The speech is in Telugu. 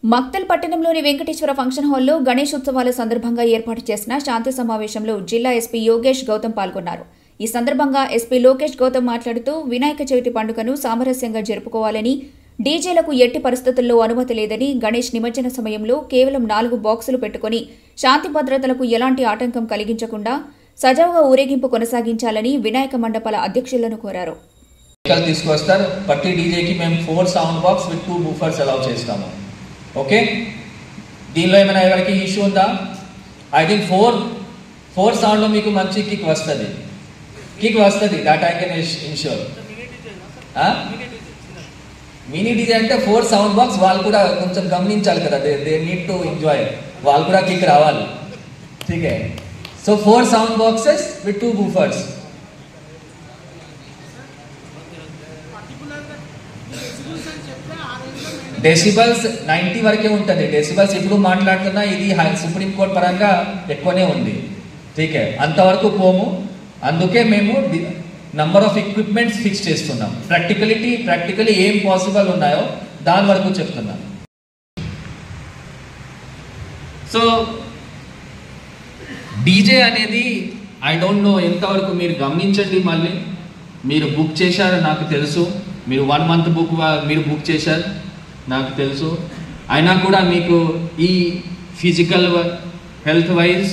మక్తల్ పట్టణంలోని వెంకటేశ్వర ఫంక్షన్ హాల్లో గణేశోత్సవాల సందర్భంగా ఏర్పాటు చేసిన శాంతి సమావేశంలో జిల్లా ఎస్పీ యోగేష్ గౌతమ్ పాల్గొన్నారు. ఈ సందర్భంగా ఎస్పీ లోకేష్ గౌతమ్ మాట్లాడుతూ వినాయక చవితి పండుగను సామరస్యంగా జరుపుకోవాలని, డీజేలకు ఎట్టి పరిస్థితుల్లో అనుమతి లేదని, గణేష్ నిమజ్జన సమయంలో కేవలం 4 బాక్సులు పెట్టుకుని శాంతి భద్రతలకు ఎలాంటి ఆటంకం కలిగించకుండా సజావుగా ఊరేగింపు కొనసాగించాలని వినాయక మండపాల అధ్యక్షులను కోరారు. తీసుకొస్తారు. ప్రతి డీజేకి మేము 4 సౌండ్ బాక్స్ విత్ 2 బూఫర్స్ అలౌ చేస్తాము. ఓకే, దీనిలో ఏమైనా ఎవరికి ఇష్యూ ఉందా? ఐ థింక్ 4 సౌండ్లో మీకు మంచి కిక్ వస్తుంది. That I can ensure. Mini DJ అంటే 4 సౌండ్ బాక్స్, వాళ్ళు కూడా కొంచెం గమనించాలి కదా, దే నీడ్ టు ఎంజాయ్, వాళ్ళు కూడా కిక్ రావాలి. ఠీకే, so 4 sound boxes with 2 woofers. Decibels 90 వరకే ఉంటుంది. డెసిబల్స్ ఇప్పుడు మాట్లాడుతున్నా, ఇది సుప్రీంకోర్టు పరంగా ఎక్కువనే ఉంది. ఠీకే, అంతవరకు పోము. అందుకే మేము నంబర్ ఆఫ్ ఎక్విప్మెంట్స్ ఫిక్స్ చేస్తున్నాం. ప్రాక్టికలీ ఏం పాసిబుల్ ఉన్నాయో దాని వరకు చెప్తున్నాం. సో డీజే అనేది ఐ డోంట్ నో ఎంతవరకు మీరు గమనించండి. మళ్ళీ మీరు బుక్ చేశారు నాకు తెలుసు, మీరు 1 month మీరు బుక్ చేశారు నాకు తెలుసు. అయినా కూడా మీకు ఈ ఫిజికల్ హెల్త్ వైజ్